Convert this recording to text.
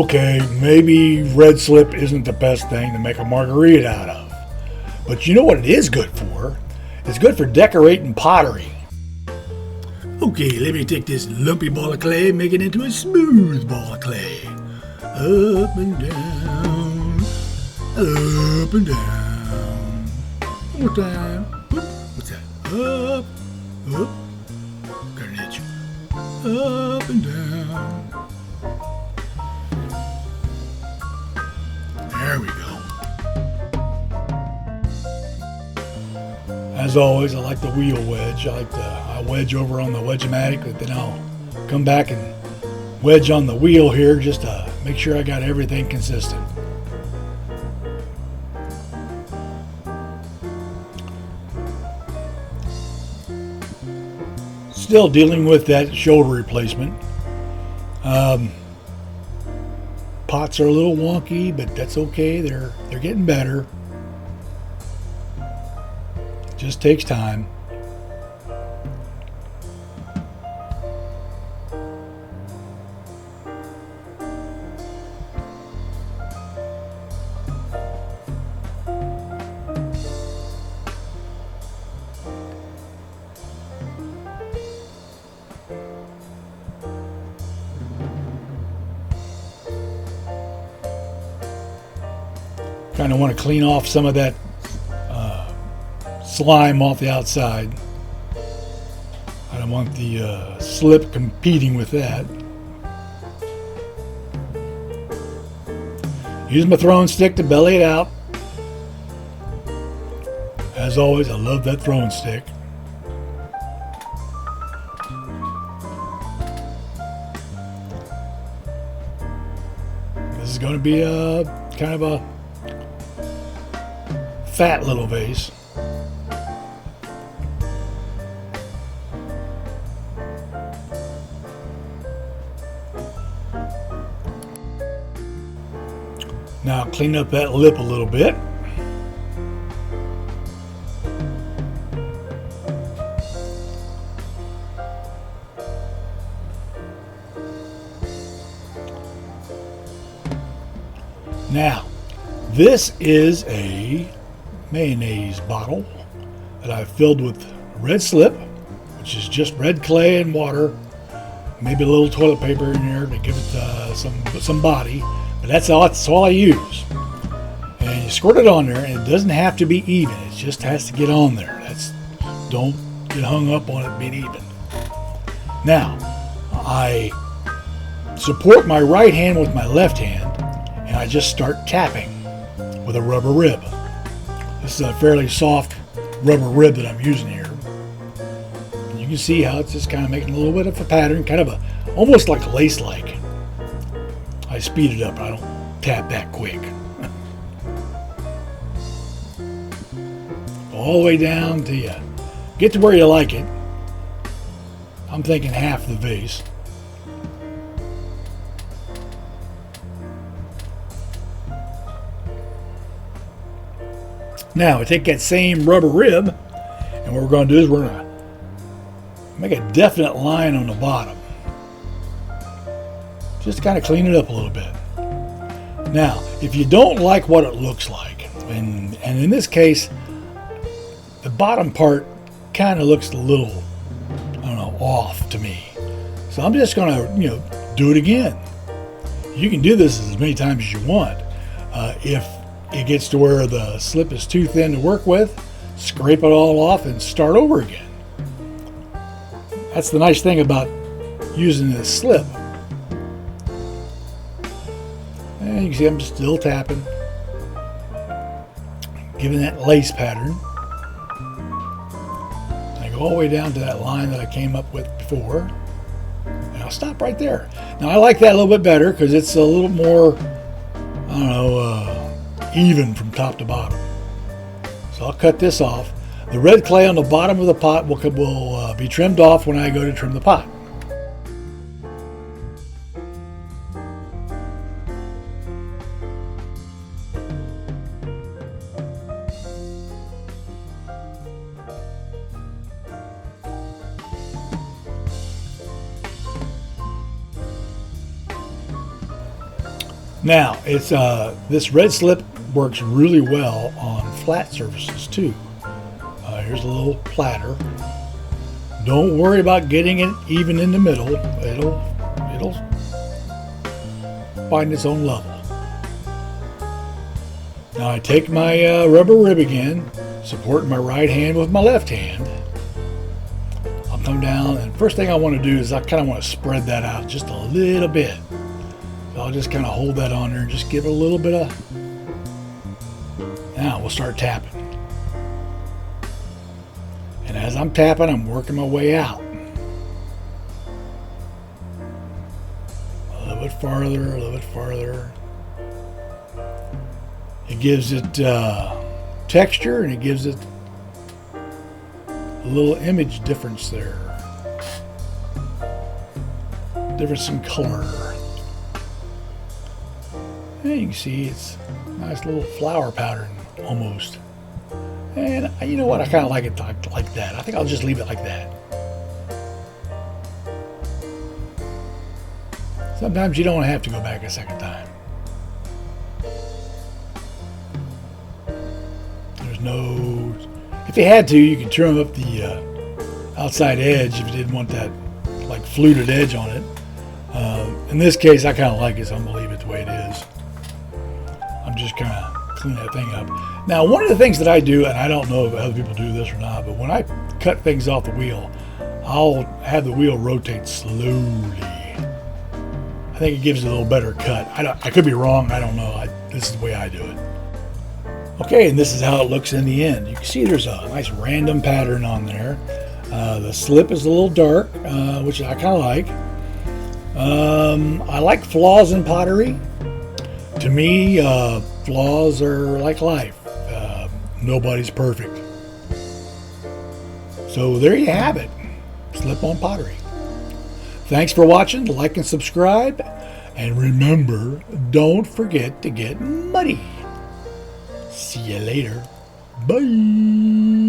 Okay, maybe red slip isn't the best thing to make a margarita out of. But you know what it is good for? It's good for decorating pottery. Okay, let me take this lumpy ball of clay and make it into a smooth ball of clay. Up and down, up and down. One more time. Whoop. What's that? Up, up. Got an itch. Up and down. There we go. As always, I like the wheel wedge. I wedge over on the Wedge-O-Matic, but then I'll come back and wedge on the wheel here just to make sure I got everything consistent. Still dealing with that shoulder replacement. Pots are a little wonky, but that's okay. They're getting better. Just takes time. Kind of want to clean off some of that slime off the outside. I don't want the slip competing with that. Use my throwing stick to belly it out. As always, I love that throwing stick. This is going to be a kind of a fat little vase. Now clean up that lip a little bit. Now, this is a mayonnaise bottle that I've filled with red slip, which is just red clay and water, maybe a little toilet paper in there to give it some body, but that's all I use. And you squirt it on there, and it doesn't have to be even. It just has to get on there. Don't get hung up on it being even. Now, I support my right hand with my left hand, and I just start tapping with a rubber rib. This is a fairly soft rubber rib that I'm using here. And you can see how it's just kind of making a little bit of a pattern, kind of almost like lace-like. I speed it up, I don't tap that quick. All the way down till you get to where you like it. I'm thinking half the vase. Now, we take that same rubber rib, and what we're going to do is we're going to make a definite line on the bottom. Just to kind of clean it up a little bit. Now, if you don't like what it looks like, and in this case, the bottom part kind of looks a little, I don't know, off to me. So I'm just going to, do it again. You can do this as many times as you want. If it gets to where the slip is too thin to work with, scrape it all off and start over again. That's the nice thing about using this slip. And you can see I'm still tapping, giving that lace pattern. I go all the way down to that line that I came up with before, and I'll stop right there. Now I like that a little bit better because it's a little more, even from top to bottom. So I'll cut this off. The red clay on the bottom of the pot will be trimmed off when I go to trim the pot. Now, it's this red slip works really well on flat surfaces too. Here's a little platter. Don't worry about getting it even in the middle. It'll find its own level. Now I take my rubber rib again, supporting my right hand with my left hand. I'll come down, and first thing I want to do is I kind of want to spread that out just a little bit. So I'll just kind of hold that on there and just give it a little bit of... Now we'll start tapping. And as I'm tapping, I'm working my way out. A little bit farther, a little bit farther. It gives it texture, and it gives it a little image difference there. Difference in color. And you can see it's a nice little flower pattern almost. And you know what? I kind of like it like that. I think I'll just leave it like that. Sometimes you don't have to go back a second time. There's no... If you had to, you could trim up the outside edge if you didn't want that like fluted edge on it. In this case, I kind of like it, so I'm going to leave it the way it is. I'm just kind of clean that thing up. Now, one of the things that I do, and I don't know if other people do this or not, but when I cut things off the wheel, I'll have the wheel rotate slowly. I think it gives it a little better cut. I could be wrong. I don't know. This is the way I do it. Okay, and this is how it looks in the end. You can see there's a nice random pattern on there. The slip is a little dark, which I kind of like. I like flaws in pottery. To me, flaws are like life. Nobody's perfect. So there you have it. Slip-on pottery. Thanks for watching. Like and subscribe. And remember, don't forget to get muddy. See you later. Bye.